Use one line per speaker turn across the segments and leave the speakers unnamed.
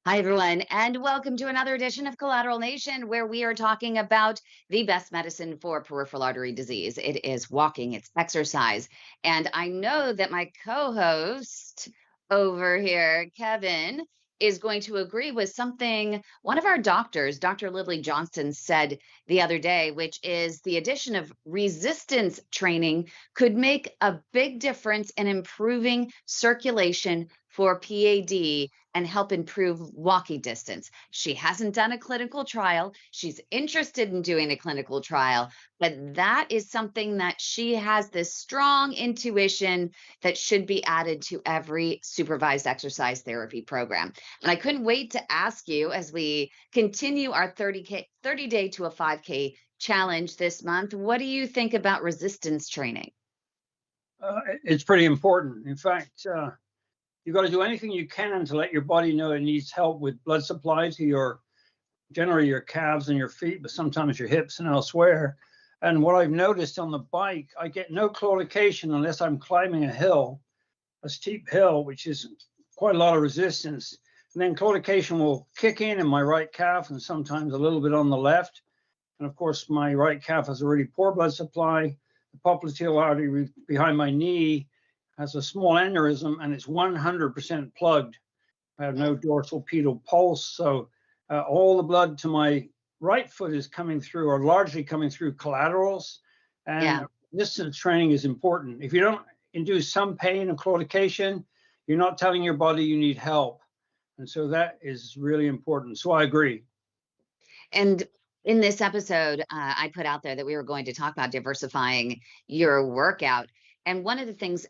Hi, everyone, and welcome to another edition of Collateral Nation, where we are talking about the best medicine for peripheral artery disease. It is walking, it's exercise. And I know that my co host over here, Kevin, is going to agree with something one of our doctors, Dr. Lily Johnston, said the other day, which is the addition of resistance training could make a big difference in improving circulation for PAD and help improve walking distance. She hasn't done a clinical trial. She's interested in doing a clinical trial, but that is something that she has this strong intuition that should be added to every supervised exercise therapy program. And I couldn't wait to ask you as we continue our 30 day to a 5K challenge this month. What do you think about resistance training?
It's pretty important. In fact, you've got to do anything you can to let your body know it needs help with blood supply to generally your calves and your feet, but sometimes your hips and elsewhere. And what I've noticed on the bike, I get no claudication unless I'm climbing a steep hill, which is quite a lot of resistance. And then claudication will kick in my right calf and sometimes a little bit on the left. And of course, my right calf has a really poor blood supply. The popliteal artery behind my knee has a small aneurysm and it's 100% plugged. I have no dorsal pedal pulse. So all the blood to my right foot is coming through or largely coming through collaterals.
Yeah.
And resistance training is important. If you don't induce some pain and claudication, you're not telling your body you need help. And so that is really important. So I agree.
And in this episode, I put out there that we were going to talk about diversifying your workout. And one of the things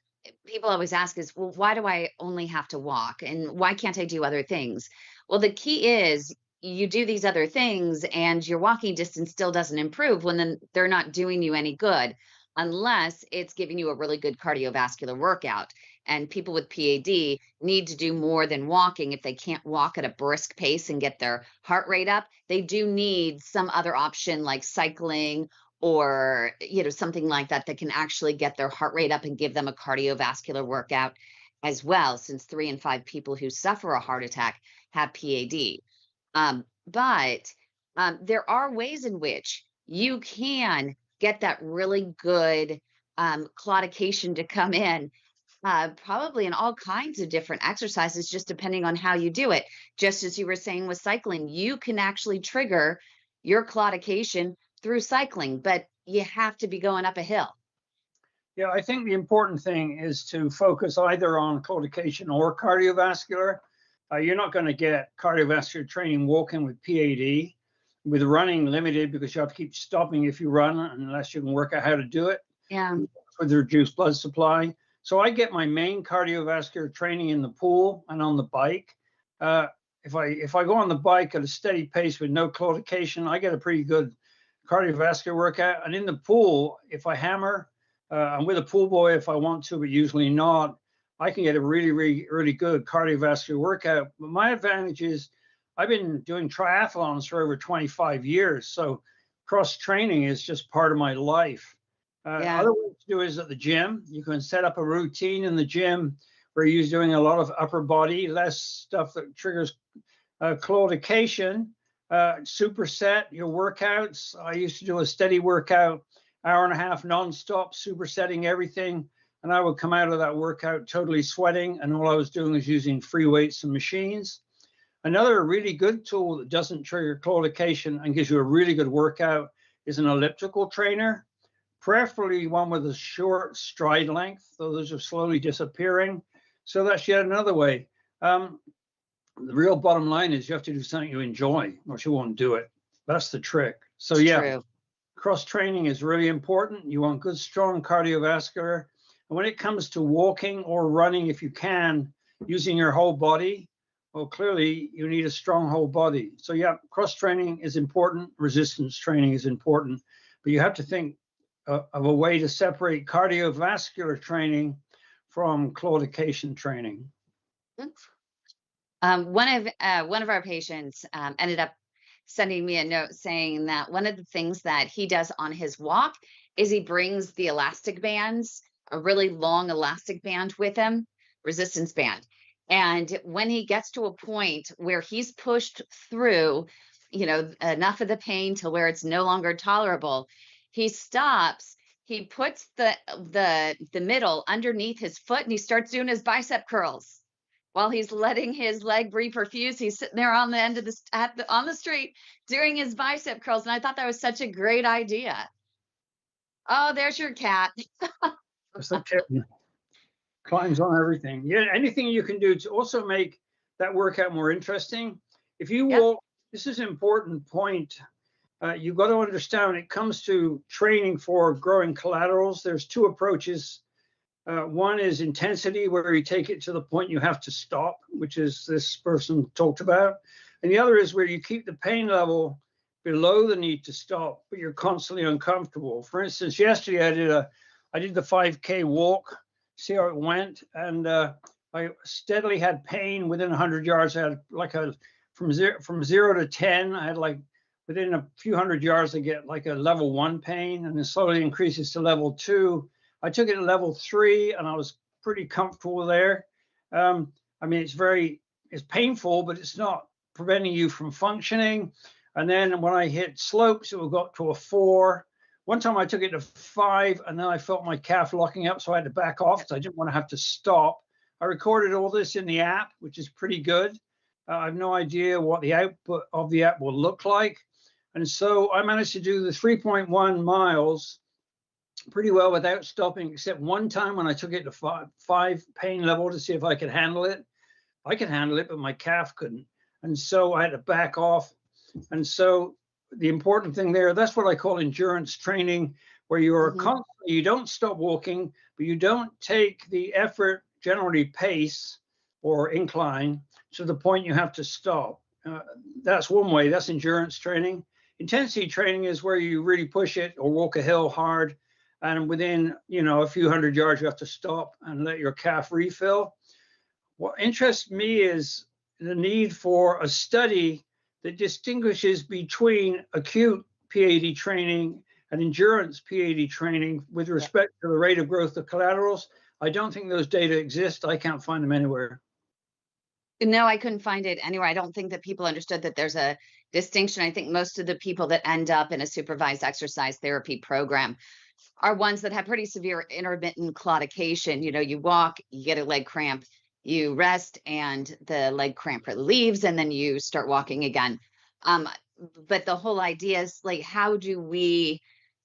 people always ask is, well, why do I only have to walk? And why can't I do other things? Well, the key is you do these other things and your walking distance still doesn't improve when then they're not doing you any good unless it's giving you a really good cardiovascular workout. And people with PAD need to do more than walking. If they can't walk at a brisk pace and get their heart rate up, they do need some other option like cycling or something like that that can actually get their heart rate up and give them a cardiovascular workout as well, since 3 in 5 people who suffer a heart attack have PAD. But there are ways in which you can get that really good claudication to come in, probably in all kinds of different exercises, just depending on how you do it. Just as you were saying with cycling, you can actually trigger your claudication through cycling, but you have to be going up a hill.
Yeah, I think the important thing is to focus either on claudication or cardiovascular. You're not going to get cardiovascular training walking with PAD, with running limited because you have to keep stopping if you run unless you can work out how to do it
Yeah.
with the reduced blood supply. So I get my main cardiovascular training in the pool and on the bike. If I go on the bike at a steady pace with no claudication, I get a pretty good cardiovascular workout. And in the pool, if I hammer, I'm with a pool boy if I want to, but usually not. I can get a really, really, really good cardiovascular workout. But my advantage is I've been doing triathlons for over 25 years. So cross training is just part of my life.
Yeah.
Other way to do is at the gym. You can set up a routine in the gym where you're doing a lot of upper body, less stuff that triggers claudication. Superset your workouts. I used to do a steady workout, hour and a half nonstop, supersetting everything. And I would come out of that workout totally sweating. And all I was doing was using free weights and machines. Another really good tool that doesn't trigger claudication and gives you a really good workout is an elliptical trainer, preferably one with a short stride length, though those are slowly disappearing. So that's yet another way. The real bottom line is you have to do something you enjoy, or you won't do it. That's the trick. So
It's
yeah,
true.
cross training is really important. You want good, strong cardiovascular. And when it comes to walking or running, if you can, using your whole body, well, clearly you need a strong whole body. So yeah, cross training is important. Resistance training is important. But you have to think of a way to separate cardiovascular training from claudication training.
One of our patients ended up sending me a note saying that one of the things that he does on his walk is he brings the elastic bands, a really long elastic band with him, resistance band. And when he gets to a point where he's pushed through, enough of the pain to where it's no longer tolerable, he stops. He puts the middle underneath his foot and he starts doing his bicep curls while he's letting his leg reperfuse. He's sitting there on the end of on the street doing his bicep curls, and I thought that was such a great idea. Oh, there's your cat.
It's like kitten. Climbs on everything. Yeah, anything you can do to also make that workout more interesting. If you
Yep.
walk, this is an important point. You've got to understand when it comes to training for growing collaterals, there's two approaches. One is intensity, where you take it to the point you have to stop, which is this person talked about. And the other is where you keep the pain level below the need to stop, but you're constantly uncomfortable. For instance, yesterday I did the 5K walk, see how it went, and I steadily had pain within 100 yards. I had like from zero to 10. I had like within a few hundred yards, I get like a level 1 pain, and then slowly increases to level 2. I took it to level 3, and I was pretty comfortable there. I mean, it's painful, but it's not preventing you from functioning. And then when I hit slopes, it would go up to a 4. One time I took it to 5, and then I felt my calf locking up, so I had to back off because I didn't want to have to stop. I recorded all this in the app, which is pretty good. I have no idea what the output of the app will look like. And so I managed to do the 3.1 miles pretty well without stopping, except one time when I took it to 5 pain level to see if I could handle it. I could handle it, but my calf couldn't. And so I had to back off. And so the important thing there, that's what I call endurance training, where you're constantly, you don't stop walking, but you don't take the effort, generally pace or incline, to the point you have to stop. That's one way. That's endurance training. Intensity training is where you really push it or walk a hill hard, and within a few hundred yards you have to stop and let your calf refill. What interests me is the need for a study that distinguishes between acute P.A.D. training and endurance P.A.D. training with respect to the rate of growth of collaterals. I don't think those data exist. I can't find them anywhere.
No, I couldn't find it anywhere. I don't think that people understood that there's a distinction. I think most of the people that end up in a supervised exercise therapy program are ones that have pretty severe intermittent claudication. You walk, you get a leg cramp, you rest, and the leg cramp relieves, and then you start walking again. But the whole idea is like, how do we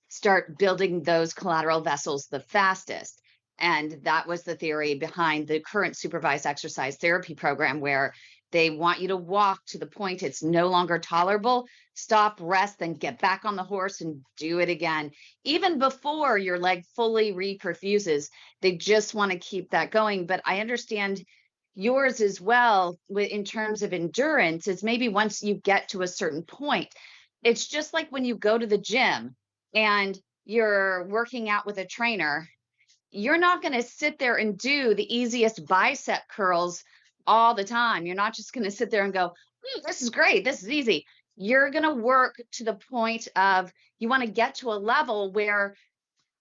start building those collateral vessels the fastest? And that was the theory behind the current supervised exercise therapy program, where they want you to walk to the point it's no longer tolerable, stop, rest, then get back on the horse and do it again. Even before your leg fully reperfuses, they just want to keep that going. But I understand yours as well in terms of endurance is maybe once you get to a certain point, it's just like when you go to the gym and you're working out with a trainer, you're not going to sit there and do the easiest bicep curls all the time. You're not just going to sit there and go, this is great, this is easy. You're going to work to the point of you want to get to a level where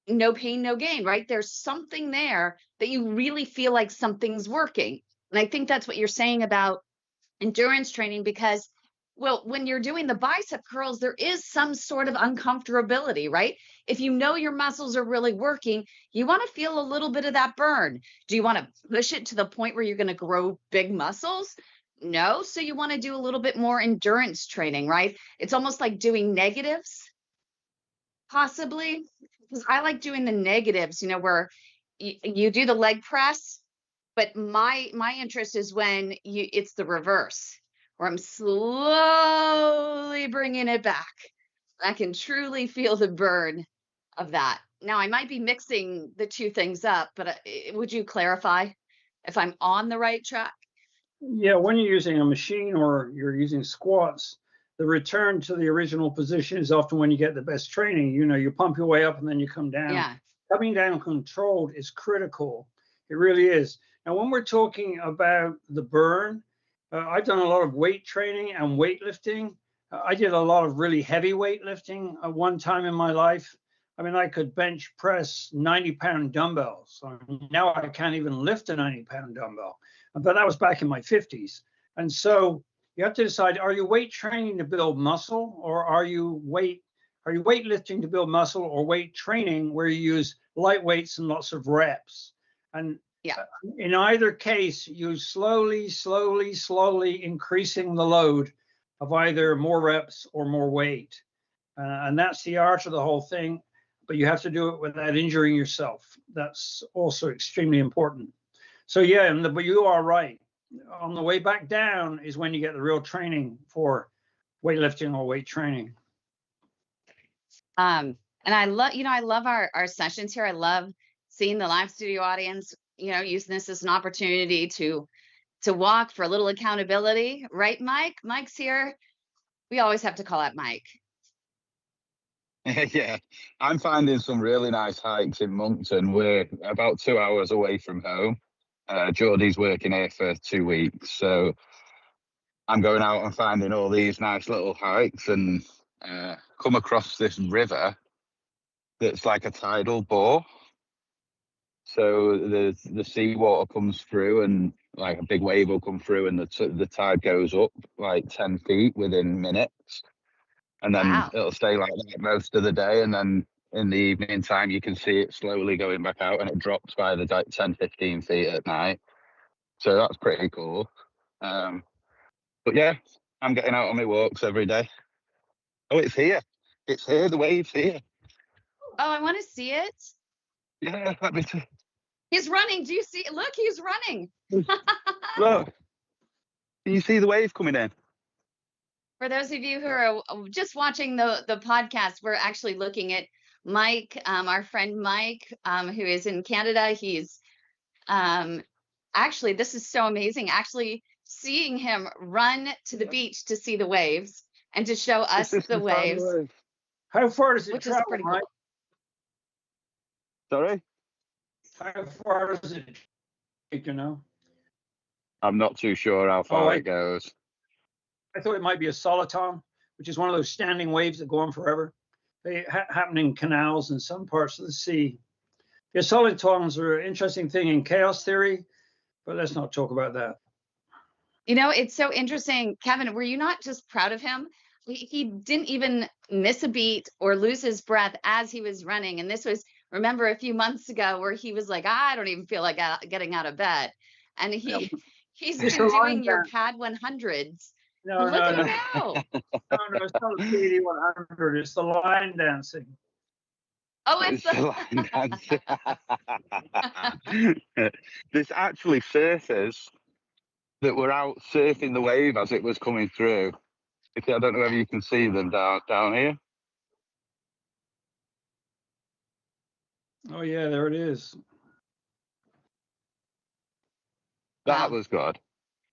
no pain, no gain, right? There's something there that you really feel like something's working. And I think that's what you're saying about endurance training, because well, when you're doing the bicep curls, there is some sort of uncomfortability, right? If you know your muscles are really working, you want to feel a little bit of that burn. Do you want to push it to the point where you're going to grow big muscles? No. So you want to do a little bit more endurance training, right? It's almost like doing negatives, possibly. Because I like doing the negatives, where you do the leg press, but my interest is when it's the reverse, where I'm slowly bringing it back. I can truly feel the burn of that. Now, I might be mixing the two things up, but would you clarify if I'm on the right track?
Yeah, when you're using a machine or you're using squats, the return to the original position is often when you get the best training. You pump your way up and then you come down.
Yeah.
Coming down controlled is critical. It really is. Now, when we're talking about the burn, I've done a lot of weight training and weightlifting. I did a lot of really heavy weightlifting at one time in my life. I mean, I could bench press 90-pound dumbbells. Now I can't even lift a 90-pound dumbbell. But that was back in my 50s. And so you have to decide, are you weight training to build muscle, or are you weightlifting to build muscle, or weight training where you use light weights and lots of reps? And
Yeah.
in either case, you slowly increasing the load of either more reps or more weight. And that's the art of the whole thing. But you have to do it without injuring yourself. That's also extremely important. So yeah, but you are right. On the way back down is when you get the real training for weightlifting or weight training.
And I love our sessions here. I love seeing the live studio audience, using this as an opportunity to walk for a little accountability, right, Mike? Mike's here. We always have to call out Mike.
Yeah, I'm finding some really nice hikes in Moncton. We're about 2 hours away from home. Geordie's working here for 2 weeks, so I'm going out and finding all these nice little hikes, and come across this river that's like a tidal bore. So the seawater comes through, and like a big wave will come through, and the tide goes up like 10 feet within minutes. And then
Wow.
it'll stay like that most of the day. And then in the evening time, you can see it slowly going back out, and it drops by the 10, 15 feet at night. So that's pretty cool. But yeah, I'm getting out on my walks every day. Oh, it's here. It's here. The wave's here.
Oh, I want to see it.
Yeah, let me see.
He's running. Do you see? Look, he's running.
Look. Can you see the wave coming in?
For those of you who are just watching the podcast, we're actually looking at Mike, our friend Mike, who is in Canada. He's actually, this is so amazing. Actually, seeing him run to the beach to see the waves and to show us the waves.
How far does it
which
travel,
is pretty
Mike?
cool.
Sorry?
How far does it take,
I'm not too sure how far it goes.
I thought it might be a soliton, which is one of those standing waves that go on forever. They happen in canals in some parts of the sea. Yeah, solitons are an interesting thing in chaos theory, but let's not talk about that.
It's so interesting. Kevin, were you not just proud of him? He didn't even miss a beat or lose his breath as he was running. And this was, remember, a few months ago where he was like, I don't even feel like getting out of bed. And he's been doing your P.A.D 100s.
No,
Look at him now.
No, it's not the P.A.D 100. It's the line dancing.
Oh, it's
the line dancing. There's actually surfers that were out surfing the wave as it was coming through. I don't know whether you can see them down here.
Oh yeah, there it is.
That was good.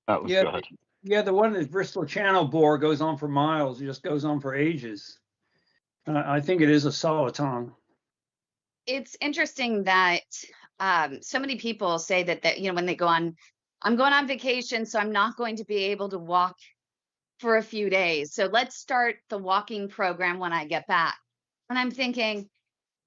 That was good.
Yeah, the one that Bristol Channel bore goes on for miles. It just goes on for ages. I think it is a soliton.
It's interesting that so many people say that when they go on, I'm going on vacation, so I'm not going to be able to walk for a few days. So let's start the walking program when I get back. And I'm thinking,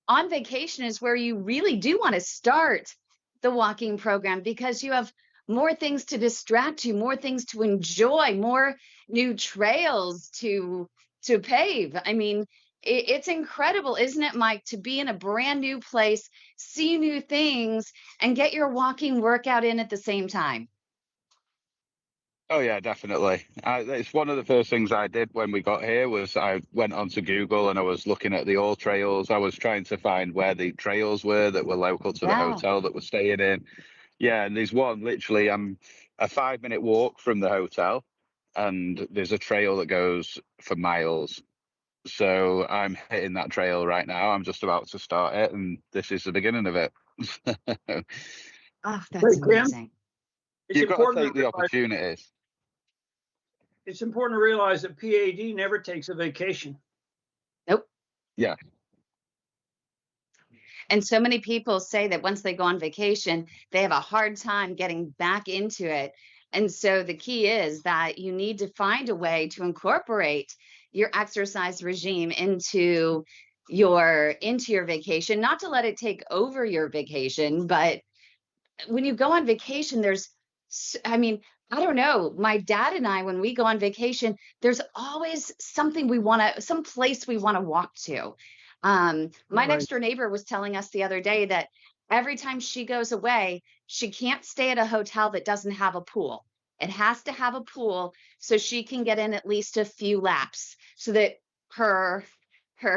on vacation is where you really do want to start the walking program, because you have more things to distract you, more things to enjoy, more new trails to pave. I mean, it's incredible, isn't it, Mike, to be in a brand new place, see new things, and get your walking workout in at the same time.
Oh yeah, definitely. It's one of the first things I did when we got here was I went onto Google and I was looking at the all trails. I was trying to find where the trails were that were local to the hotel that we're staying in. Yeah, and there's one literally a 5-minute walk from the hotel, and there's a trail that goes for miles. So I'm hitting that trail right now. I'm just about to start it, and this is the beginning of it.
Oh, that's amazing.
You've got to take the opportunities.
It's important to realize that P.A.D never takes a vacation.
Nope.
Yeah.
And so many people say that once they go on vacation, they have a hard time getting back into it. And so the key is that you need to find a way to incorporate your exercise regime into you're into your vacation, not to let it take over your vacation, but when you go on vacation, I mean, I don't know. My dad and I, when we go on vacation, there's always something some place we want to walk to. My
Right.
next door neighbor was telling us the other day that every time she goes away, she can't stay at a hotel that doesn't have a pool. It has to have a pool so she can get in at least a few laps so that her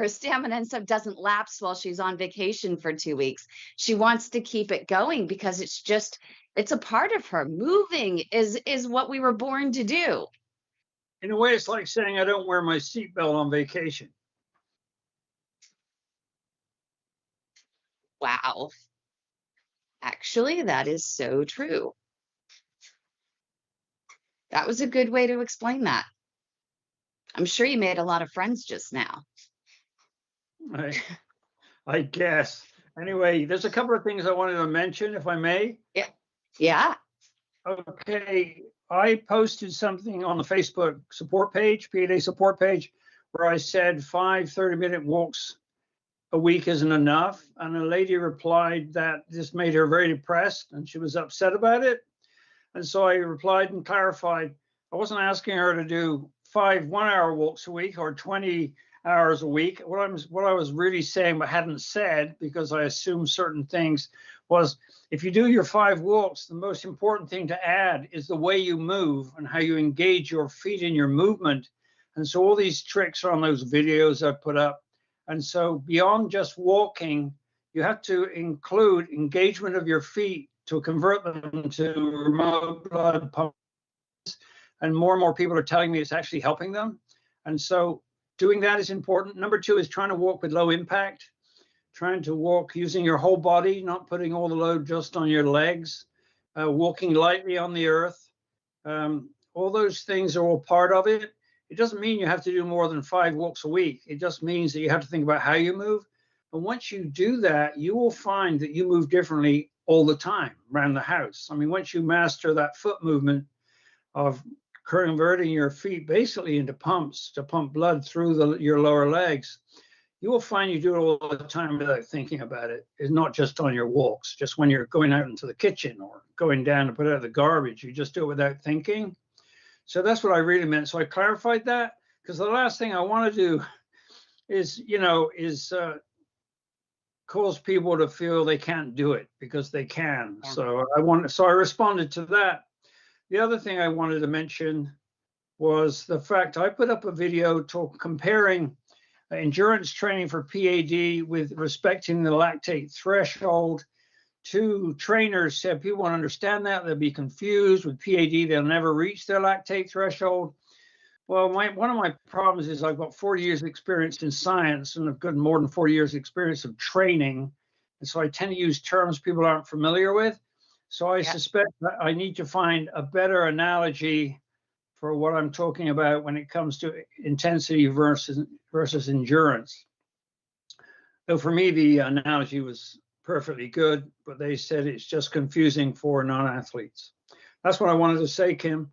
stamina and stuff doesn't lapse while she's on vacation for 2 weeks. She wants to keep it going because it's a part of her. Moving is what we were born to do.
In a way, it's like saying I don't wear my seatbelt on vacation.
Wow. Actually, that is so true. That was a good way to explain that. I'm sure you made a lot of friends just now.
I guess. Anyway, there's a couple of things I wanted to mention, if I may.
Yeah. Yeah.
Okay, I posted something on the Facebook support page, P.A.D support page, where I said 5 30-minute walks a week isn't enough. And a lady replied that this made her very depressed and she was upset about it. And so I replied and clarified, I wasn't asking her to do 5 1-hour walks a week or 20 hours a week. What I was really saying but hadn't said, because I assumed certain things, was if you do your 5 walks, the most important thing to add is the way you move and how you engage your feet in your movement. And so all these tricks are on those videos I put up. And so beyond just walking, you have to include engagement of your feet to convert them to remote blood pumps. And more people are telling me it's actually helping them. And so doing that is important. Number 2 is trying to walk with low impact, trying to walk using your whole body, not putting all the load just on your legs, walking lightly on the earth. All those things are all part of it. It doesn't mean you have to do more than 5 walks a week. It just means that you have to think about how you move. And once you do that, you will find that you move differently all the time around the house. I mean, once you master that foot movement of converting your feet basically into pumps to pump blood through your lower legs, you will find you do it all the time without thinking about it. It's not just on your walks, just when you're going out into the kitchen or going down to put out the garbage, you just do it without thinking. So that's what I really meant. So I clarified that, because the last thing I want to do is, cause people to feel they can't do it, because they can. Yeah. So I responded to that. The other thing I wanted to mention was the fact I put up a video comparing endurance training for P.A.D with respecting the lactate threshold. 2 trainers said people won't understand that. They'll be confused with P.A.D. They'll never reach their lactate threshold. Well, one of my problems is I've got 40 years experience in science, and I've got more than 40 years experience of training. And so I tend to use terms people aren't familiar with. So I suspect that I need to find a better analogy for what I'm talking about when it comes to intensity versus endurance. So for me, the analogy was perfectly good, but they said it's just confusing for non-athletes. That's what I wanted to say, Kim.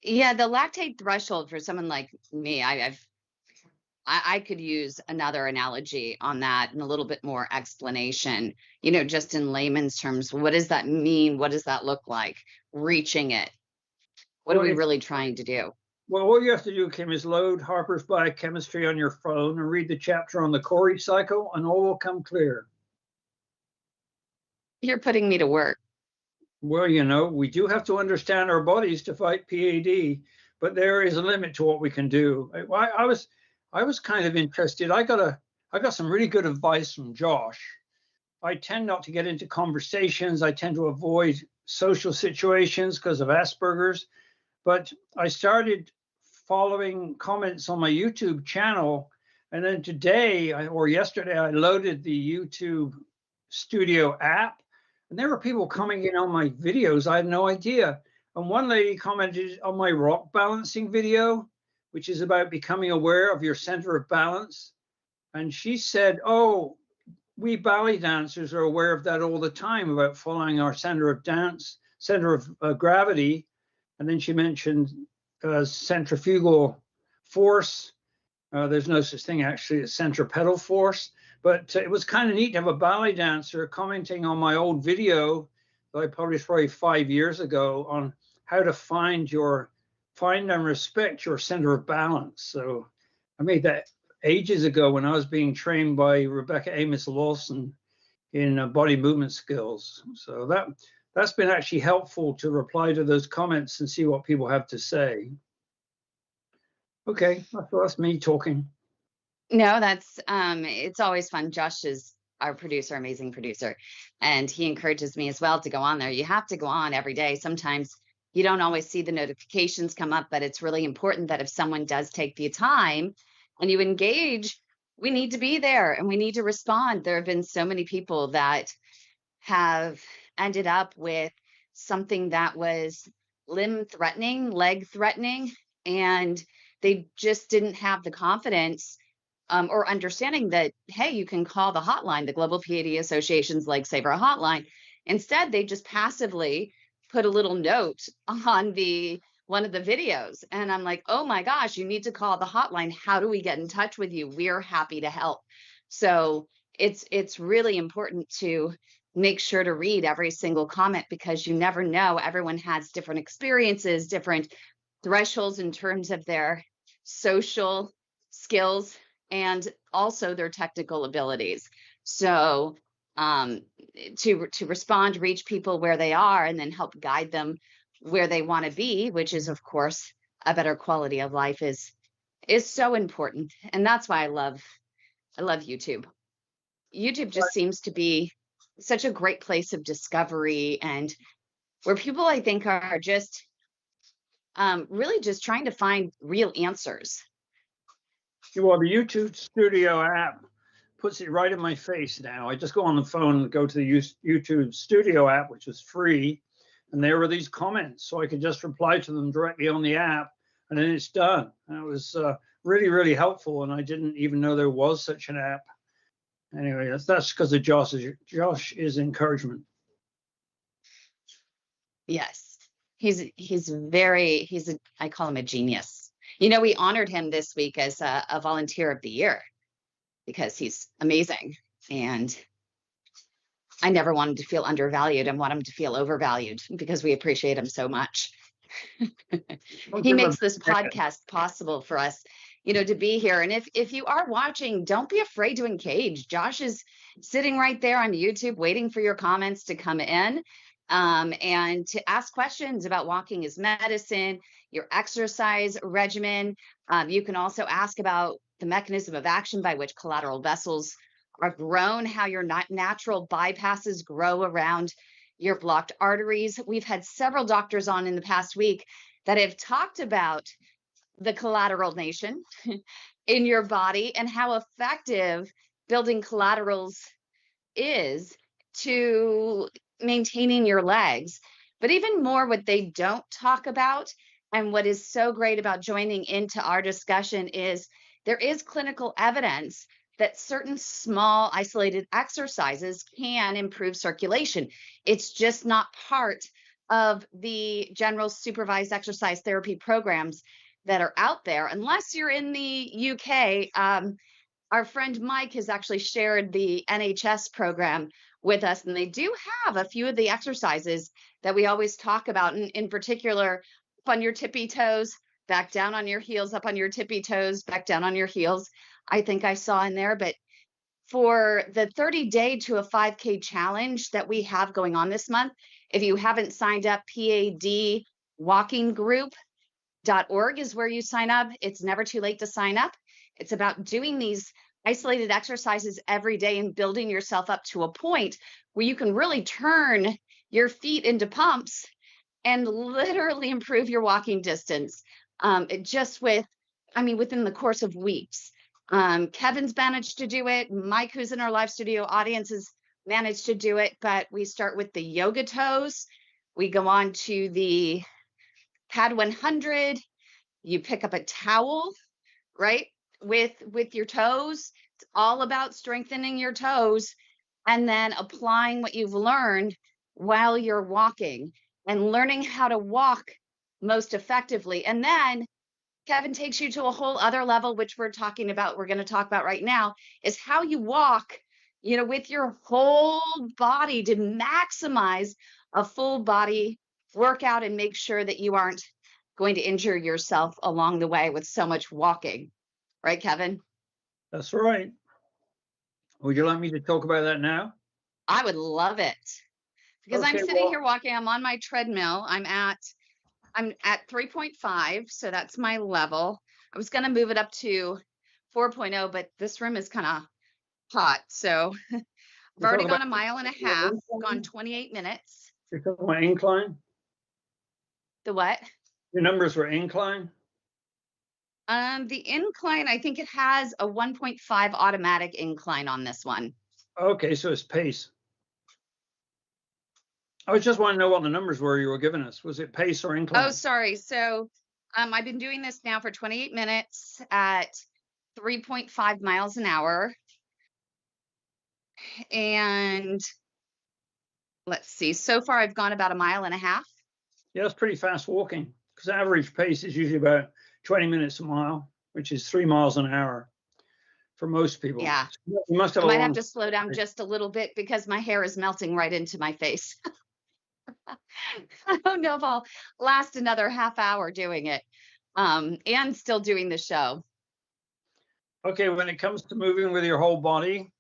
Yeah, the lactate threshold for someone like me, I could use another analogy on that and a little bit more explanation, just in layman's terms. What does that mean? What does that look like? Reaching it. What are we really trying to do?
Well, all you have to do, Kim, is load Harper's Biochemistry on your phone and read the chapter on the Cori cycle, and all will come clear.
You're putting me to work.
Well, we do have to understand our bodies to fight P.A.D, but there is a limit to what we can do. I was kind of interested. I got some really good advice from Josh. I tend not to get into conversations. I tend to avoid social situations because of Asperger's. But I started following comments on my YouTube channel. And then yesterday, I loaded the YouTube Studio app. And there were people coming in on my videos. I had no idea. And one lady commented on my rock balancing video, which is about becoming aware of your center of balance. And she said, oh, we ballet dancers are aware of that all the time, about following our center of gravity. And then she mentioned centrifugal force There's no such thing actually as centripetal force, but it was kind of neat to have a ballet dancer commenting on my old video that I published probably 5 years ago on how to find and respect your center of balance. So I made that ages ago when I was being trained by Rebecca Amos Lawson in body movement skills. So that's been actually helpful to reply to those comments and see what people have to say. Okay, that's me talking.
No, that's it's always fun. Josh is our producer, amazing producer, and he encourages me as well to go on there. You have to go on every day. Sometimes you don't always see the notifications come up, but it's really important that if someone does take the time and you engage, we need to be there and we need to respond. There have been so many people that have ended up with something that was limb threatening, leg threatening, and they just didn't have the confidence or understanding that, hey, you can call the hotline, the Global P.A.D. Association's Leg Saver hotline. Instead, they just passively put a little note on the one of the videos. And I'm like, oh my gosh, you need to call the hotline. How do we get in touch with you? We're happy to help. So it's really important to make sure to read every single comment because you never know. Everyone has different experiences, different thresholds in terms of their social skills and also their technical abilities. So to respond, reach people where they are, and then help guide them where they want to be, which is of course a better quality of life, is so important. And that's why I love YouTube. YouTube just seems to be such a great place of discovery and where people I think are just really just trying to find real answers.
Well, the YouTube Studio app puts it right in my face now. I just go on the phone and go to the YouTube Studio app, which is free, and there were these comments, so I could just reply to them directly on the app, and then it's done. And it was really, really helpful, and I didn't even know there was such an app. Anyway, that's because of Josh's encouragement.
Yes, I call him a genius. We honored him this week as a volunteer of the year because he's amazing. And I never wanted to feel undervalued and want him to feel overvalued because we appreciate him so much. He makes this podcast possible for us, to be here. And if you are watching, don't be afraid to engage. Josh is sitting right there on YouTube waiting for your comments to come in. And to ask questions about walking as medicine, your exercise regimen. You can also ask about the mechanism of action by which collateral vessels are grown, how your natural bypasses grow around your blocked arteries. We've had several doctors on in the past week that have talked about the Collateral Nation in your body and how effective building collaterals is to maintaining your legs. But even more, what they don't talk about and what is so great about joining into our discussion is there is clinical evidence that certain small isolated exercises can improve circulation. It's just not part of the general supervised exercise therapy programs that are out there, unless you're in the UK. Our friend Mike has actually shared the NHS program with us, and they do have a few of the exercises that we always talk about, and in particular, up on your tippy toes, back down on your heels, up on your tippy toes, back down on your heels. I think I saw in there, but for the 30-day to a 5K challenge that we have going on this month, if you haven't signed up, P.A.D. Walking Group.org is where you sign up. It's never too late to sign up. It's about doing these isolated exercises every day and building yourself up to a point where you can really turn your feet into pumps and literally improve your walking distance within the course of weeks. Kevin's managed to do it. Mike, who's in our live studio audience, has managed to do it, but we start with the yoga toes. We go on to the P.A.D 100. You pick up a towel, right? With your toes. It's all about strengthening your toes and then applying what you've learned while you're walking and learning how to walk most effectively. And then Kevin, takes you to a whole other level, which we're going to talk about right now, is how you walk, with your whole body to maximize a full body workout and make sure that you aren't going to injure yourself along the way with so much walking. Right, Kevin?
That's right. Would you like me to talk about that now?
I would love it, because I'm
Okay,
sitting here walking. I'm on my treadmill. I'm at 3.5, so that's my level. I was going to move it up to 4.0, but this room is kind of hot. So I've
we're
already
talking
gone
about
a mile and a half, gone 28 minutes.
you're talking about incline.
The what?
Your numbers were incline.
The incline, I think it has a 1.5 automatic incline on this one.
Okay, so it's pace. I was just wanting to know what the numbers were you were giving us. Was it pace or incline?
Oh, sorry. So I've been doing this now for 28 minutes at 3.5 miles an hour. And let's see, so far I've gone about a mile and a half.
Yeah, it's pretty fast walking, because average pace is usually about 20 minutes a mile, which is 3 miles an hour for most people.
Yeah.
So you must have
I might have to slow down just a little bit because my hair is melting right into my face. I don't know if I'll last another half hour doing it, and still doing the show.
Okay, when it comes to moving with your whole body,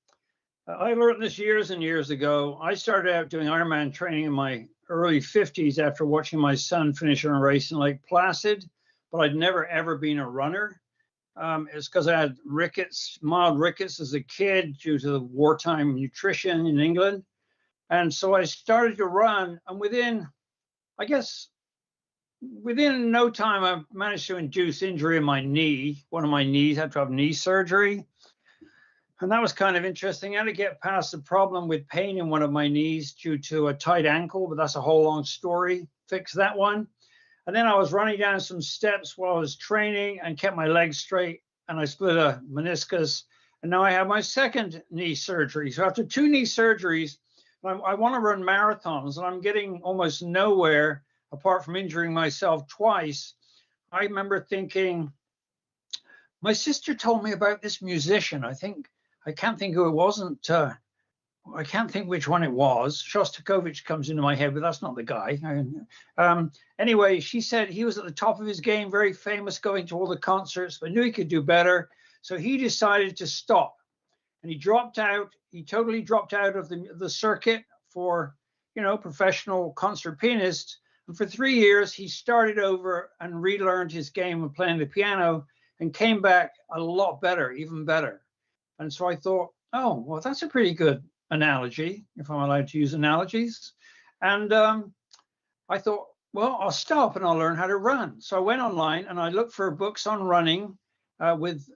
I learned this years and years ago. I started out doing Ironman training in my early 50s after watching my son finish on a race in Lake Placid, but I'd never ever been a runner. It's because I had rickets, mild rickets as a kid due to the wartime nutrition in England. And so I started to run, and within no time, I managed to induce injury in my knee. One of my knees had to have knee surgery. And that was kind of interesting. I had to get past the problem with pain in one of my knees due to a tight ankle, but that's a whole long story. Fix that one. And then I was running down some steps while I was training and kept my legs straight, and I split a meniscus. And now I have my second knee surgery. So after 2 knee surgeries, I want to run marathons, and I'm getting almost nowhere apart from injuring myself twice. I remember thinking, my sister told me about this musician. I can't think who it wasn't. I can't think which one it was. Shostakovich comes into my head, but that's not the guy. Anyway, she said he was at the top of his game, very famous, going to all the concerts, but knew he could do better. So he decided to stop, and he dropped out. He totally dropped out of the circuit for, professional concert pianist. And for 3 years, he started over and relearned his game of playing the piano and came back a lot better, even better. And so I thought, oh, well, that's a pretty good analogy, if I'm allowed to use analogies. And I thought, well, I'll stop and I'll learn how to run. So I went online and I looked for books on running with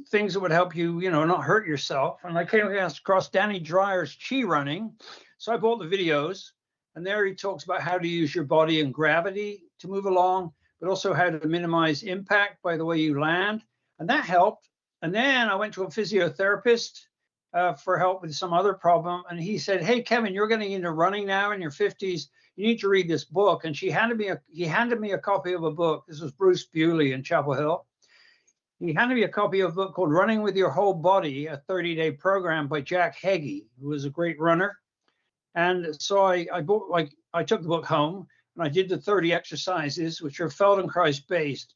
things that would help you, not hurt yourself. And I came across Danny Dreyer's Chi Running. So I bought the videos, and there he talks about how to use your body and gravity to move along, but also how to minimize impact by the way you land. And that helped. And then I went to a physiotherapist for help with some other problem. And he said, hey, Kevin, you're getting into running now in your 50s. You need to read this book. And he handed me a copy of a book. This was Bruce Bewley in Chapel Hill. He handed me a copy of a book called Running with Your Whole Body, a 30-day program by Jack Heggie, who was a great runner. And so I took the book home and I did the 30 exercises, which are Feldenkrais based.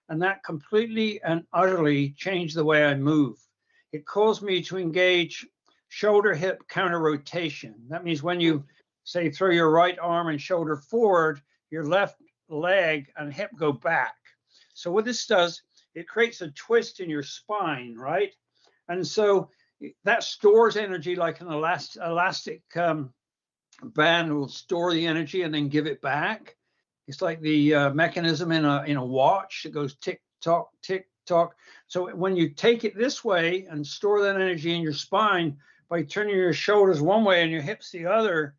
And that completely and utterly changed the way I move. It caused me to engage shoulder hip counter rotation. That means when you say throw your right arm and shoulder forward, your left leg and hip go back. So what this does, it creates a twist in your spine, right? And so that stores energy like an elastic band will store the energy and then give it back. It's like the mechanism in a watch. It goes tick tock, tick tock. So when you take it this way and store that energy in your spine by turning your shoulders one way and your hips the other,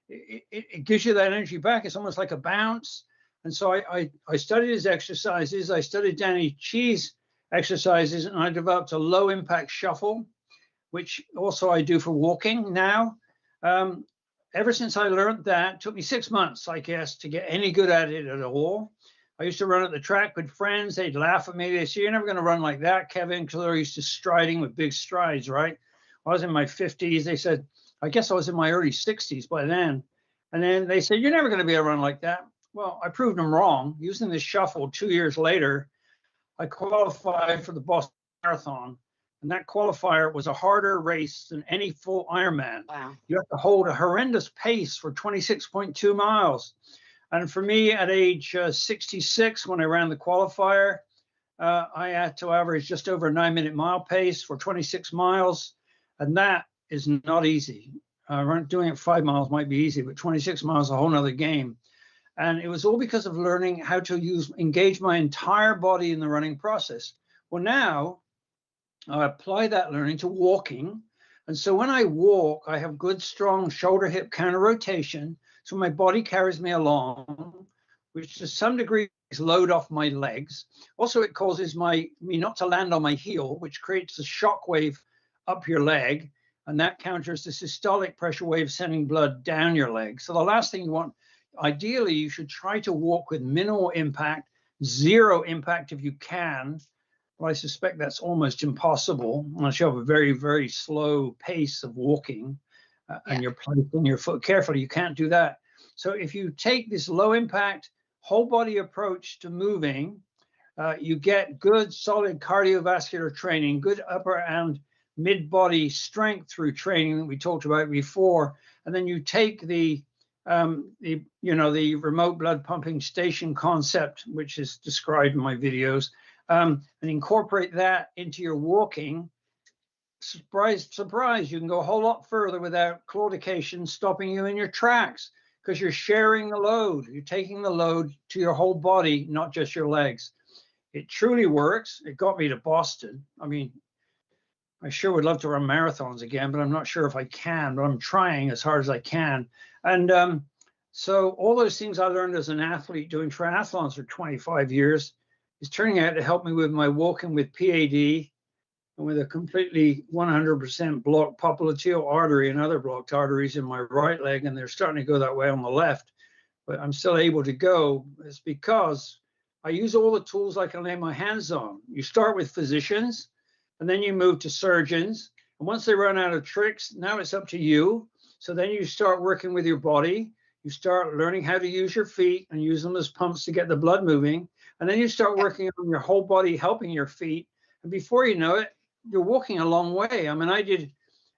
it gives you that energy back. It's almost like a bounce. And so I studied his exercises. I studied Danny Chi's exercises, and I developed a low impact shuffle, which also I do for walking now. Ever since I learned that, it took me 6 months, I guess, to get any good at it at all. I used to run at the track with friends. They'd laugh at me. They say, "You're never going to run like that, Kevin," because they're used to striding with big strides, right? I was in my 50s. They said, I guess I was in my early 60s by then. And then they said, "You're never going to be able to run like that." Well, I proved them wrong. Using this shuffle 2 years later, I qualified for the Boston Marathon. And that qualifier was a harder race than any full Ironman.
Wow.
You have to hold a horrendous pace for 26.2 miles. And for me, at age 66, when I ran the qualifier, I had to average just over a 9-minute mile pace for 26 miles. And that is not easy. Doing it 5 miles might be easy, but 26 miles is a whole nother game. And it was all because of learning how to engage my entire body in the running process. Well, now I apply that learning to walking. And so when I walk, I have good, strong shoulder hip counter rotation. So my body carries me along, which to some degree is load off my legs. Also, it causes me not to land on my heel, which creates a shock wave up your leg. And that counters the systolic pressure wave sending blood down your leg. So the last thing you want, ideally, you should try to walk with minimal impact, zero impact if you can. Well, I suspect that's almost impossible unless you have a very, very slow pace of walking and you're placing your foot carefully. You can't do that. So if you take this low impact, whole body approach to moving, you get good, solid cardiovascular training, good upper and mid body strength through training that we talked about before. And then you take the remote blood pumping station concept, which is described in my videos, and incorporate that into your walking. Surprise, surprise, you can go a whole lot further without claudication stopping you in your tracks because you're sharing the load. You're taking the load to your whole body, not just your legs. It truly works. It got me to Boston. I mean, I sure would love to run marathons again, but I'm not sure if I can, but I'm trying as hard as I can. And so all those things I learned as an athlete doing triathlons for 25 years is turning out to help me with my walking with P.A.D. and with a completely 100% blocked popliteal artery and other blocked arteries in my right leg, and they're starting to go that way on the left, but I'm still able to go. It's because I use all the tools I can lay my hands on. You start with physicians, and then you move to surgeons, and once they run out of tricks, now it's up to you. So then you start working with your body. You start learning how to use your feet and use them as pumps to get the blood moving. And then you start working on your whole body, helping your feet. And before you know it, you're walking a long way. I mean, I did,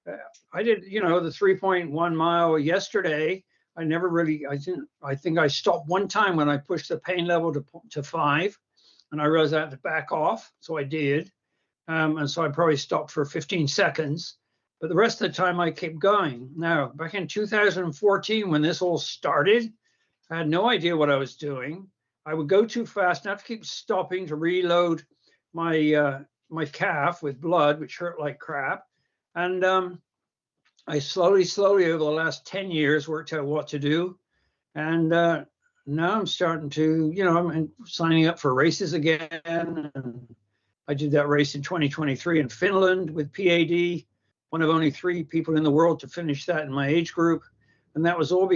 the 3.1 mile yesterday. I think I stopped one time when I pushed the pain level to 5, and I realized I had to back off. So I did. And so I probably stopped for 15 seconds. But the rest of the time I kept going. Now, back in 2014, when this all started, I had no idea what I was doing. I would go too fast and I have to keep stopping to reload my calf with blood, which hurt like crap. And I slowly over the last 10 years worked out what to do. And now I'm starting to, I'm signing up for races again. And I did that race in 2023 in Finland with P.A.D., one of only 3 people in the world to finish that in my age group. And that was all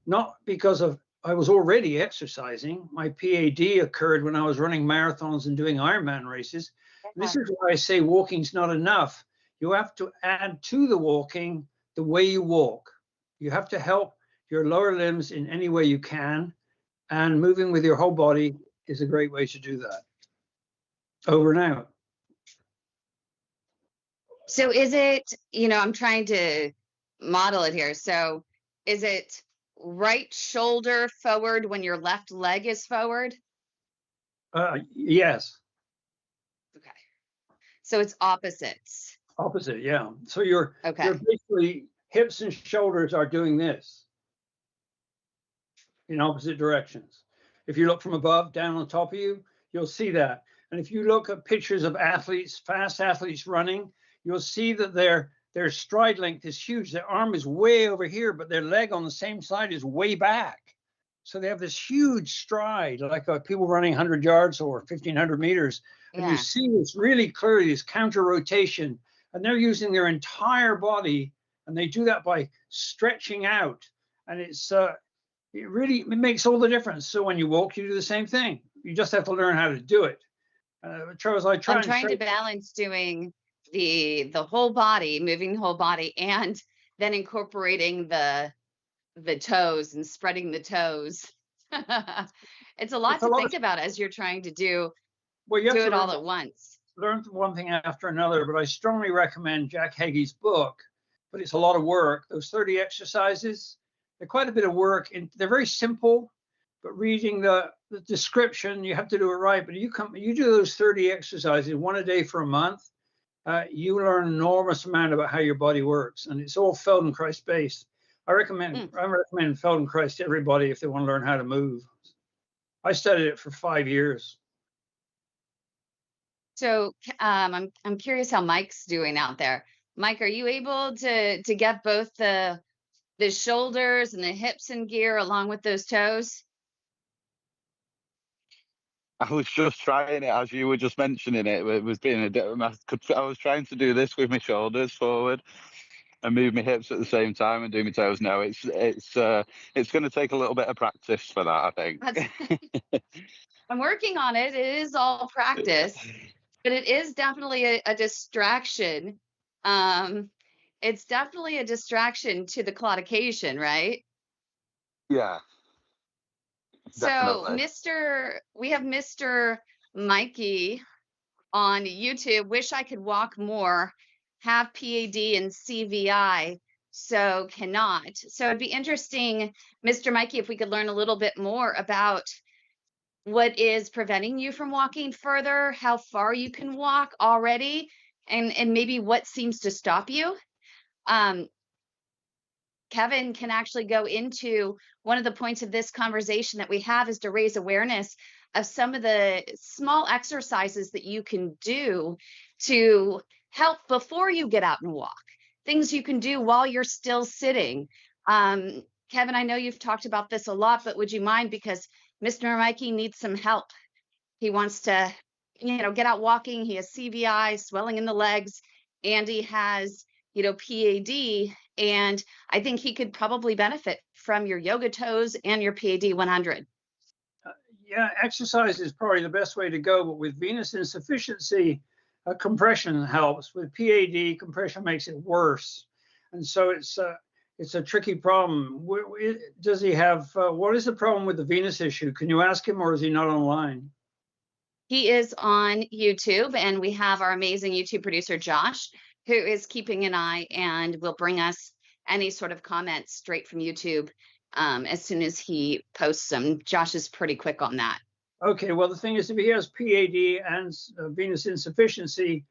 not because of I was already exercising. My P.A.D. occurred when I was running marathons and doing Ironman races. This is why I say walking's not enough. You have to add to the walking the way you walk. You have to help your lower limbs in any way you can. And moving with your whole body is a great way to do that. Over and out.
So is it, I'm trying to model it here. So is it right shoulder forward when your left leg is forward?
Yes.
Okay. So it's opposites.
Opposite, yeah. So you're
Okay.
basically hips and shoulders are doing this in opposite directions. If you look from above down on top of you, you'll see that. And if you look at pictures of athletes, fast athletes running, you'll see that their stride length is huge. Their arm is way over here, but their leg on the same side is way back. So they have this huge stride, like people running 100 yards or 1,500 meters. And you see this really clearly, this counter rotation. And they're using their entire body. And they do that by stretching out. And it's it makes all the difference. So when you walk, you do the same thing. You just have to learn how to do it. Charles, I try
I'm
and
trying to
straighten.
balance doing the whole body, moving the whole body, and then incorporating the toes and spreading the toes. It's a lot
It's a
to
lot of,
think about as you're trying to do
well, you have to
it all
learn
at once.
one thing after another, but I strongly recommend Jack Hagee's book, but it's a lot of work. Those 30 exercises, they're quite a bit of work, and they're very simple, but reading the description, you have to do it right. But you do those 30 exercises, one a day for a month, you learn an enormous amount about how your body works, and it's all Feldenkrais based. I recommend Feldenkrais to everybody if they want to learn how to move. I studied it for 5 years.
So I'm curious how Mike's doing out there. Mike, are you able to get both the shoulders and the hips in gear along with those toes?
I was just trying it as you were just mentioning it. It was being I was trying to do this with my shoulders forward and move my hips at the same time and do my toes. No, it's going to take a little bit of practice for that, I think.
I'm working on it. It is all practice, but it is definitely a distraction. Um, it's definitely a distraction to the claudication, right?
Yeah,
So,
definitely.
we have Mr. Mikey on YouTube. Wish I could walk more, have PAD and CVI, so cannot. So it'd be interesting, Mr. Mikey, if we could learn a little bit more about what is preventing you from walking further, how far you can walk already, and maybe what seems to stop you. Kevin can actually go into one of the points of this conversation that we have is to raise awareness of some of the small exercises that you can do to help before you get out and walk, things you can do while you're still sitting. Kevin, I know you've talked about this a lot, but would you mind, because Mr. Mikey needs some help. He wants to, get out walking. He has CVI, swelling in the legs, and he has, PAD. And I think he could probably benefit from your yoga toes and your PAD 100.
Yeah, exercise is probably the best way to go, but with venous insufficiency, compression helps. With PAD, compression makes it worse, and so it's a tricky problem. Does he have? What is the problem with the venous issue? Can you ask him, or is he not online?
He is on YouTube, and we have our amazing YouTube producer, Josh, who is keeping an eye and will bring us any sort of comments straight from YouTube as soon as he posts them. Josh is pretty quick on that.
Okay, well, the thing is, if he has PAD and venous insufficiency,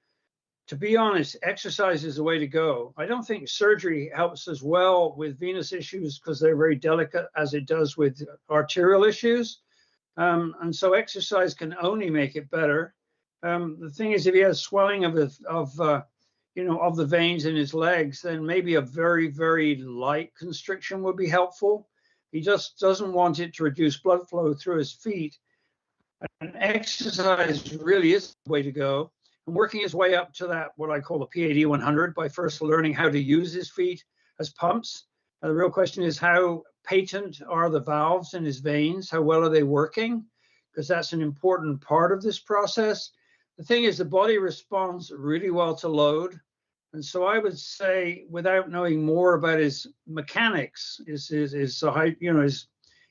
to be honest, exercise is the way to go. I don't think surgery helps as well with venous issues because they're very delicate as it does with arterial issues. And so exercise can only make it better. The thing is, if he has swelling of the veins in his legs, then maybe a very, very light constriction would be helpful. He just doesn't want it to reduce blood flow through his feet. And exercise really is the way to go. And working his way up to that, what I call the P.A.D. 100, by first learning how to use his feet as pumps. The real question is, how patent are the valves in his veins? How well are they working? Because that's an important part of this process. The thing is, the body responds really well to load. And so I would say, without knowing more about his mechanics, his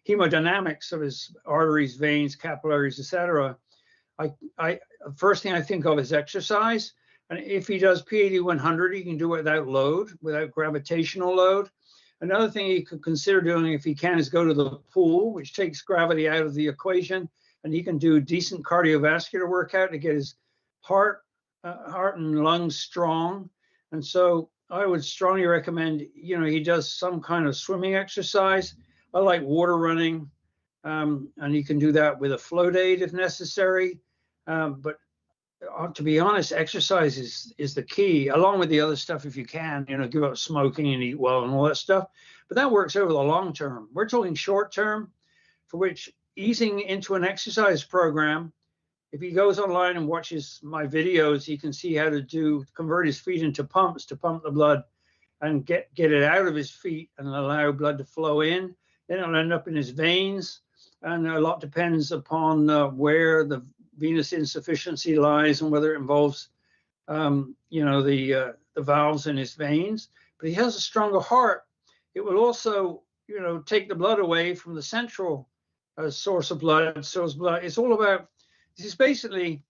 hemodynamics of his arteries, veins, capillaries, etc., first thing I think of is exercise. And if he does P.A.D. 100, he can do it without load, without gravitational load. Another thing he could consider doing, if he can, is go to the pool, which takes gravity out of the equation, and he can do decent cardiovascular workout to get his heart and lungs strong. And so I would strongly recommend, he does some kind of swimming exercise. I like water running, and he can do that with a float aid if necessary. But to be honest, exercise is the key, along with the other stuff if you can, give up smoking and eat well and all that stuff. But that works over the long term. We're talking short term, for which easing into an exercise program, if he goes online and watches my videos, he can see how to convert his feet into pumps to pump the blood and get it out of his feet and allow blood to flow in. then it'll end up in his veins. And a lot depends upon where the venous insufficiency lies and whether it involves, the valves in his veins. But he has a stronger heart. It will also, take the blood away from the central source of blood. So it's all about. This is basically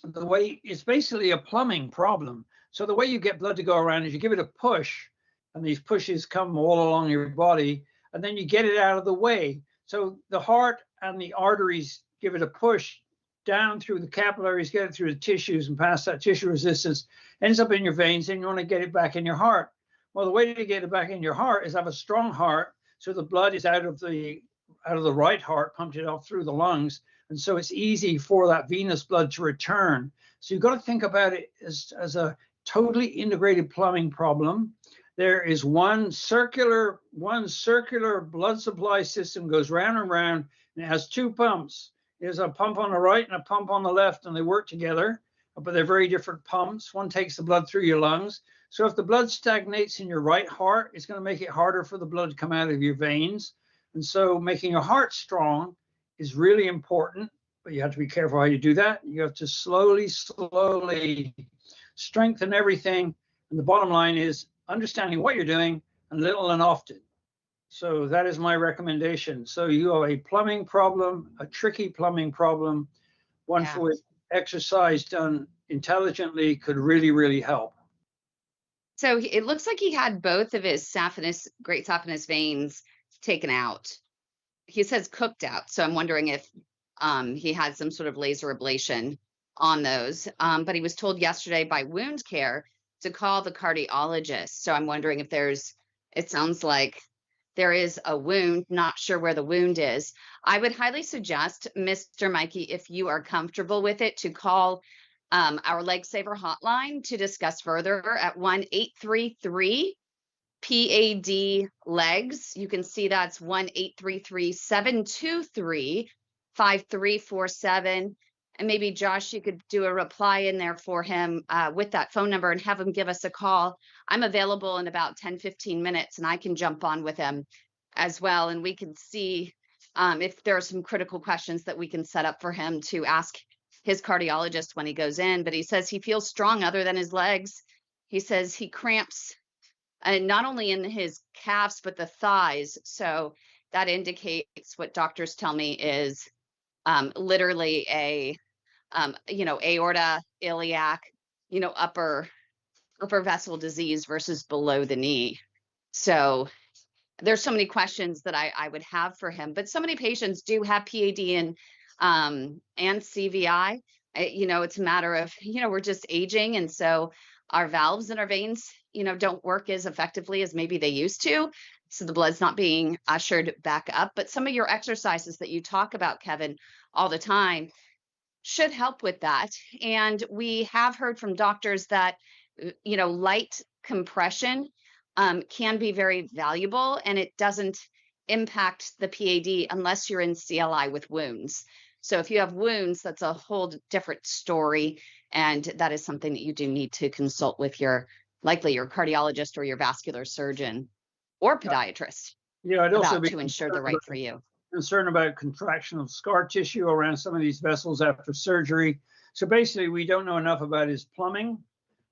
it's basically a plumbing problem. So the way you get blood to go around is you give it a push, and these pushes come all along your body, and then you get it out of the way. So the heart and the arteries give it a push down through the capillaries, get it through the tissues, and past that tissue resistance, ends up in your veins, and you want to get it back in your heart. Well, the way to get it back in your heart is have a strong heart, so the blood is out of the right heart, pumped it off through the lungs, and so it's easy for that venous blood to return. So you've got to think about it as a totally integrated plumbing problem. There is one circular blood supply system, goes round and round, and it has two pumps. There's a pump on the right and a pump on the left, and they work together, but they're very different pumps. One takes the blood through your lungs. So if the blood stagnates in your right heart, it's going to make it harder for the blood to come out of your veins. And so making your heart strong is really important, but you have to be careful how you do that. You have to slowly strengthen everything. And the bottom line is understanding what you're doing, and little and often. So that is my recommendation. So you have a plumbing problem, a tricky plumbing problem, one for which exercise done intelligently could really, really help.
So it looks like he had both of his great saphenous veins taken out. He says cooked out. So I'm wondering if he had some sort of laser ablation on those. But he was told yesterday by wound care to call the cardiologist. So I'm wondering if it sounds like there is a wound, not sure where the wound is. I would highly suggest, Mr. Mikey, if you are comfortable with it, to call our Leg Saver hotline to discuss further at 1-833-P.A.D. legs. You can see that's 1-833-723-5347. And maybe, Josh, you could do a reply in there for him with that phone number and have him give us a call. I'm available in about 10-15 minutes, and I can jump on with him as well. And we can see if there are some critical questions that we can set up for him to ask his cardiologist when he goes in. But he says he feels strong other than his legs. He says he cramps not only in his calves, but the thighs. So that indicates what doctors tell me is literally a aorta, iliac, upper vessel disease versus below the knee. So there's so many questions that I would have for him, but so many patients do have P.A.D. and CVI. It's a matter of, we're just aging. And so our valves in our veins, don't work as effectively as maybe they used to. So the blood's not being ushered back up. But some of your exercises that you talk about, Kevin, all the time should help with that. And we have heard from doctors that, light compression can be very valuable, and it doesn't impact the P.A.D. unless you're in CLI with wounds. So if you have wounds, that's a whole different story. And that is something that you do need to consult with likely your cardiologist or your vascular surgeon or podiatrist
I'd also
to ensure the right for you.
Concern about contraction of scar tissue around some of these vessels after surgery. So basically, we don't know enough about his plumbing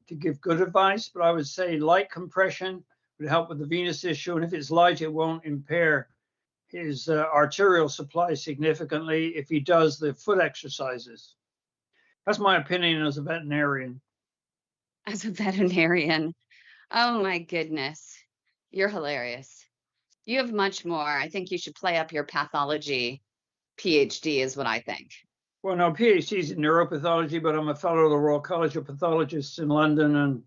to give good advice, but I would say light compression would help with the venous issue. And if it's light, it won't impair his arterial supply significantly if he does the foot exercises. That's my opinion as a veterinarian.
As a veterinarian. Oh my goodness. You're hilarious. You have much more. I think you should play up your pathology PhD is what I think.
Well, no, PhD is in neuropathology, but I'm a fellow of the Royal College of Pathologists in London, and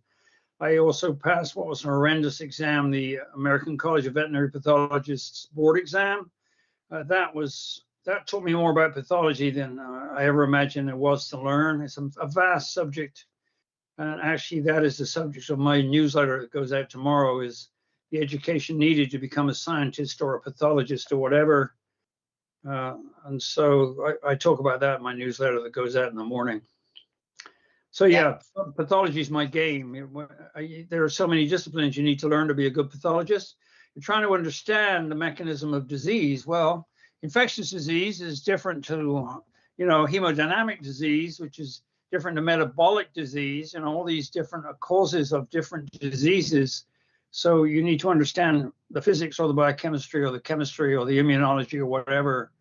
I also passed what was an horrendous exam, the American College of Veterinary Pathologists board exam. That taught me more about pathology than I ever imagined it was to learn. It's a vast subject, and actually that is the subject of my newsletter that goes out tomorrow, is the education needed to become a scientist or a pathologist or whatever. And so I talk about that in my newsletter that goes out in the morning. So yeah, pathology is my game. There are so many disciplines you need to learn to be a good pathologist. you're trying to understand the mechanism of disease. Well, infectious disease is different to, hemodynamic disease, which is different to metabolic disease, and all these different causes of different diseases. So you need to understand the physics or the biochemistry or the chemistry or the immunology or whatever,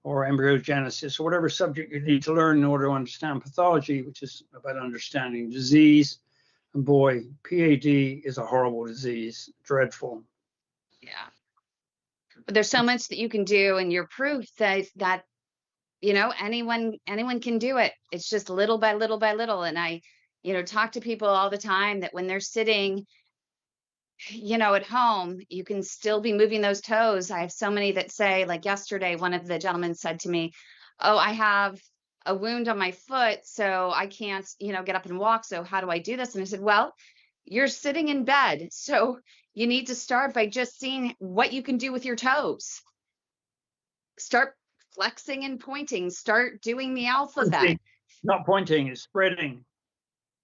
or embryogenesis or whatever subject you need to learn in order to understand pathology, which is about understanding disease. And boy, PAD is a horrible disease, dreadful.
Yeah. But there's so much that you can do, and you're proof that anyone can do it. It's just little by little by little. And I, talk to people all the time that when they're sitting, at home, you can still be moving those toes. I have so many that say, like yesterday, one of the gentlemen said to me, "Oh, I have a wound on my foot, so I can't, get up and walk. So how do I do this?" And I said, "Well, you're sitting in bed. So you need to start by just seeing what you can do with your toes. Start flexing and pointing. Start doing the alphabet."
Not pointing, it's spreading.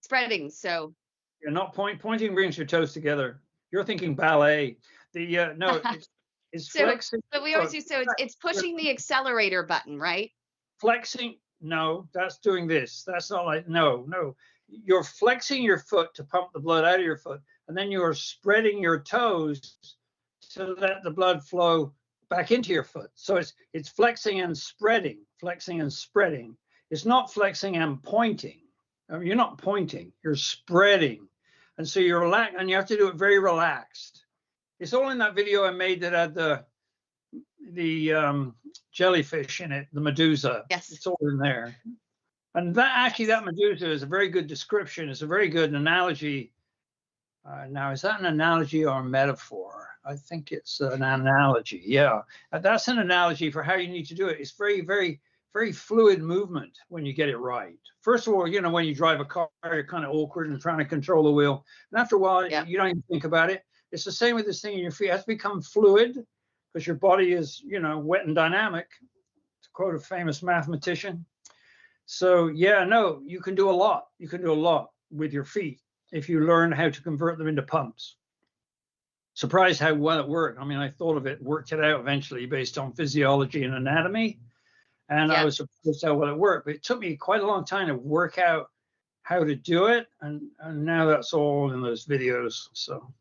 Spreading. So
you're not pointing brings your toes together. You're thinking ballet. No, it's
so,
flexing.
but we always do. So it's pushing the accelerator button, right?
Flexing. No, that's doing this. That's not like, no. You're flexing your foot to pump the blood out of your foot, and then you're spreading your toes to let the blood flow back into your foot. So it's flexing and spreading, flexing and spreading. It's not flexing and pointing. I mean, you're not pointing, you're spreading. And so you're relaxed, and you have to do it very relaxed. It's all in that video I made that had the jellyfish in it, the medusa.
Yes.
It's all in there. And that medusa is a very good description. It's a very good analogy. Now, is that an analogy or a metaphor? I think it's an analogy. Yeah, that's an analogy for how you need to do it. It's very, very, very fluid movement when you get it right. First of all, when you drive a car, you're kind of awkward and trying to control the wheel. And after a while, you don't even think about it. It's the same with this thing in your feet. It has to become fluid because your body is, wet and dynamic, to quote a famous mathematician. So, you can do a lot. You can do a lot with your feet if you learn how to convert them into pumps. Surprised how well it worked. I mean, I thought of it, worked it out eventually based on physiology and anatomy. And I was surprised how well it worked. But it took me quite a long time to work out how to do it. And now that's all in those videos. So.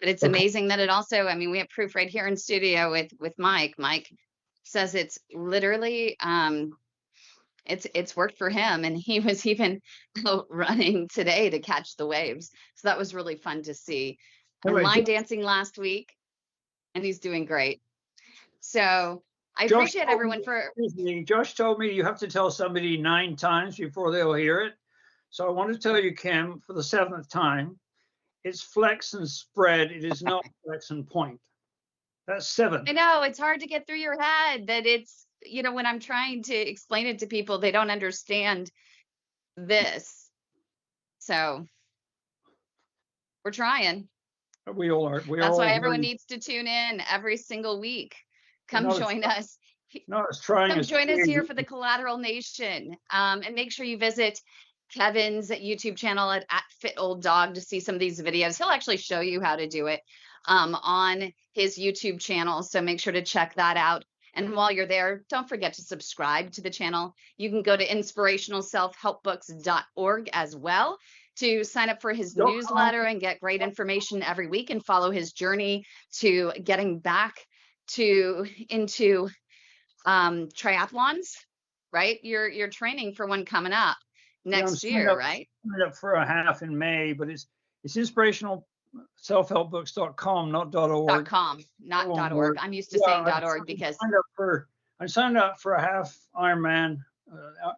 But it's amazing that it also, I mean, we have proof right here in studio with Mike. Mike says it's literally, it's worked for him. And he was even out running today to catch the waves. So that was really fun to see. And line dancing last week, and he's doing great. So I appreciate everyone for.
Josh told me you have to tell somebody 9 times before they'll hear it. So I want to tell you, Kim, for the 7th time, it's flex and spread. It is not flex and point. That's 7.
I know it's hard to get through your head that it's, when I'm trying to explain it to people, they don't understand this. So we're trying.
We all are.
That's why everyone needs to tune in every single week. Come join us.
No, it's trying.
Come join us here for the Collateral Nation. And make sure you visit Kevin's YouTube channel at Fit Old Dog to see some of these videos. He'll actually show you how to do it on his YouTube channel. So make sure to check that out. And while you're there, don't forget to subscribe to the channel. You can go to inspirationalselfhelpbooks.org as well to sign up for his newsletter and get great information every week and follow his journey to getting back into triathlons, right? You're training for one coming up next year, right?
I'm up for a half in May, but it's inspirationalselfhelpbooks.com, not .org.
.com, not .org. I'm used to saying .org because
I signed up for a half Ironman,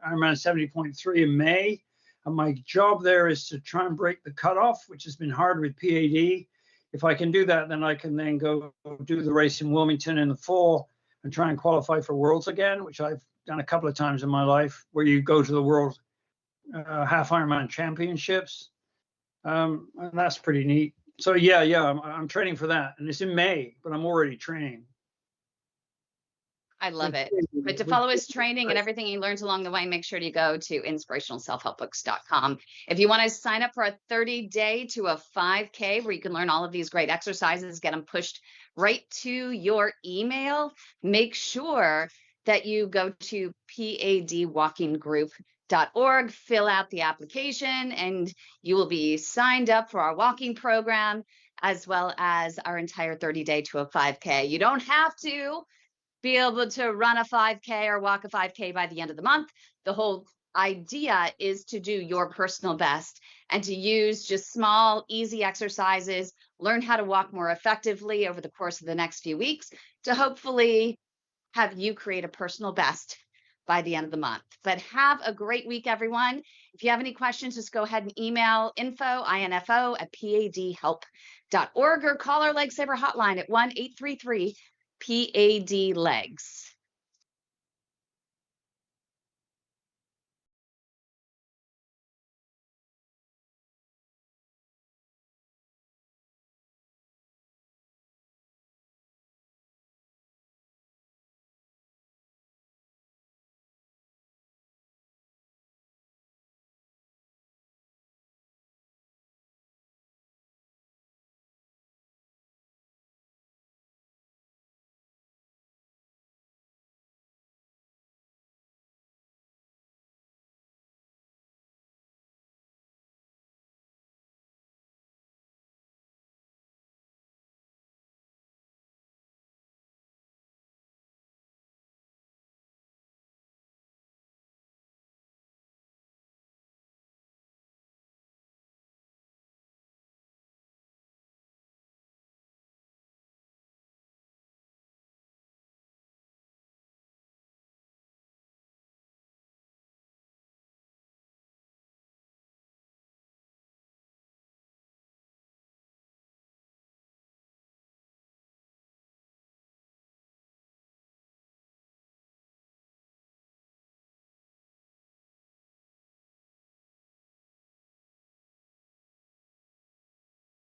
Ironman 70.3 in May. And my job there is to try and break the cutoff, which has been hard with P.A.D. If I can do that, then I can then go do the race in Wilmington in the fall and try and qualify for Worlds again, which I've done a couple of times in my life, where you go to the World Half Ironman Championships. And that's pretty neat. So I'm training for that. And it's in May, but I'm already training.
I love it. But to
We-
follow his training and everything he learns along the way, make sure to go to inspirationalselfhelpbooks.com. If you want to sign up for a 30-day to a 5K where you can learn all of these great exercises, get them pushed right to your email, make sure that you go to PADwalkinggroup.org, fill out the application, and you will be signed up for our walking program as well as our entire 30-day to a 5K. You don't have to be able to run a 5K or walk a 5K by the end of the month. The whole idea is to do your personal best and to use just small, easy exercises, learn how to walk more effectively over the course of the next few weeks to hopefully have you create a personal best by the end of the month. But have a great week, everyone. If you have any questions, just go ahead and email info@padhelp.org or call our Legsaver hotline at 1-833-PAD-LEGS.